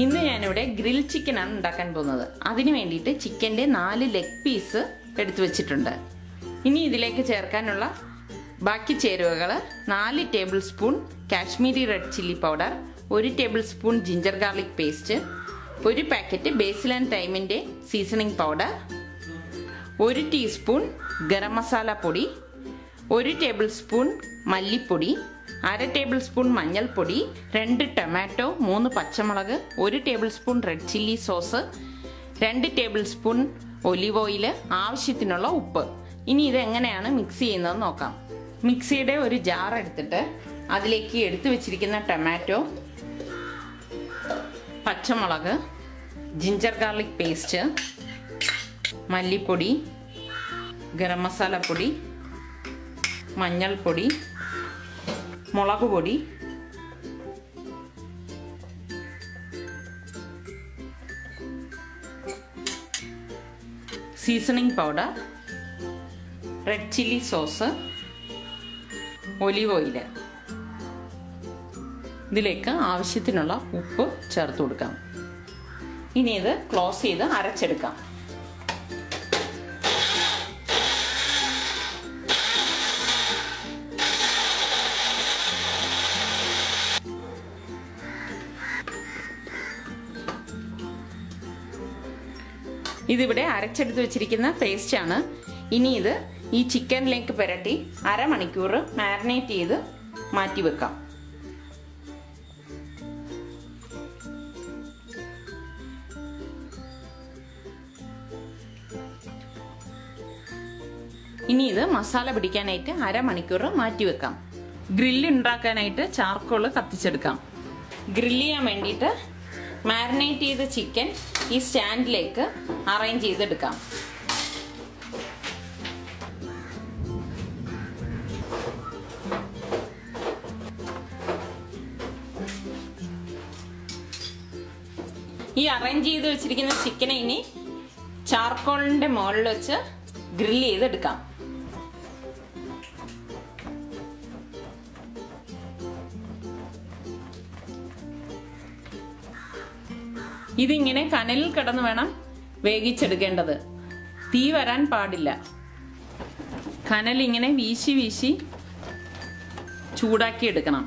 ഇന്ന് ഞാനിവിടെ grill chicken ആണ് ഉണ്ടാക്കാൻ പോകുന്നത്. അതിനു വേണ്ടിയിട്ട് ചിക്കൻ്റെ 4 ലെഗ് പീസ് എടുത്തു വെച്ചിട്ടുണ്ട്. ഇനി ഇതിലേക്ക് ചേർക്കാനുള്ള ബാക്കി ചേരുവകൾ 4 tablespoon Kashmiri red chilli powder, 1 tablespoon ginger garlic paste, 1 packet basil and തൈമിൻ്റെ seasoning powder, 1 teaspoon garam masala പൊടി, 1 ടേബിൾ സ്പൂൺ മല്ലിപ്പൊടി, 1/2 ടേബിൾ സ്പൂൺ മഞ്ഞൾപ്പൊടി, 2 ടൊമാറ്റോ, 3 പച്ചമുളക്, 1 table spoon red chilli sauce, 2 table spoon olive oil, ആവശ്യത്തിനുള്ള ഉപ്പ്. ഇനി ഇത് എങ്ങനെയാണ് മിക്സ് ചെയ്യുന്നതെന്ന് നോക്കാം. മിക്സിയുടെ ഒരു ജാർ എടുത്തിട്ട് അതിലേക്ക് എടുത്തു വെച്ചിരിക്കുന്ന ടൊമാറ്റോ, പച്ചമുളക്, ജിഞ്ചർ ഗാർലിക് പേസ്റ്റ്, മല്ലിപ്പൊടി, ഗരം മസാല പൊടി, മഞ്ഞൾപ്പൊടി, മുളക് പൊടി, seasoning powder, red chilli sauce, olive oil. ഇതിലേക്ക് ആവശ്യത്തിനുള്ള ഉപ്പ് ചേർത്ത് കൊടുക്കാം. ഇനി ഇത് ക്ലോസ് ചെയ്ത് അരച്ചെടുക്കാം. ഇതിവിടെ അരച്ചെടുത്ത് വെച്ചിരിക്കുന്ന പേസ്റ്റ് ആണ്. ഇനി ഇത് ഈ ചിക്കനിലേക്ക് പുരട്ടി അരമണിക്കൂർ മാരിനേറ്റ് ചെയ്ത് മാറ്റി വെക്കാം. ഇനി ഇത് മസാല പിടിക്കാനായിട്ട് അരമണിക്കൂർ മാറ്റി വെക്കാം. ഗ്രില്ല് ഉണ്ടാക്കാനായിട്ട് ചാർക്കോൾ കത്തിച്ചെടുക്കാം. ഗ്രില്ല് ചെയ്യാൻ വേണ്ടിയിട്ട് മാരിനേറ്റ് ചെയ്ത ചിക്കൻ ഈ സ്റ്റാൻഡിലേക്ക് അറേഞ്ച് ചെയ്തെടുക്കാം. ഈ അറേഞ്ച് ചെയ്ത് വെച്ചിരിക്കുന്ന ചിക്കനെ ഇനി ചാർക്കോളിന്റെ മുകളിൽ വെച്ച് ഗ്രില്ല് ചെയ്തെടുക്കാം. ഇതിങ്ങനെ കനലിൽ കിടന്ന് വേണം വേവിച്ചെടുക്കേണ്ടത്. തീ വരാൻ പാടില്ല. കനലിങ്ങനെ വീശി വീശി ചൂടാക്കി എടുക്കണം.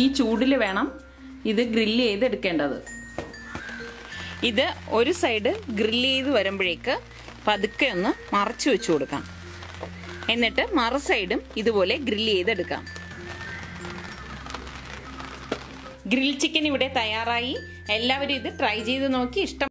ഈ ചൂടിൽ വേണം ഇത് ഗ്രില്ല് ചെയ്തെടുക്കേണ്ടത്. ഇത് ഒരു സൈഡ് ഗ്രില്ല് ചെയ്ത് വരുമ്പോഴേക്ക് പതുക്കെ ഒന്ന് മറച്ചു വെച്ച് കൊടുക്കാം. എന്നിട്ട് മറു സൈഡും ഇതുപോലെ ഗ്രില്ല് ചെയ്തെടുക്കാം. ഗ്രിൽ ചിക്കൻ ഇവിടെ തയ്യാറായി. എല്ലാവരും ഇത് ട്രൈ ചെയ്ത് നോക്കി ഇഷ്ടം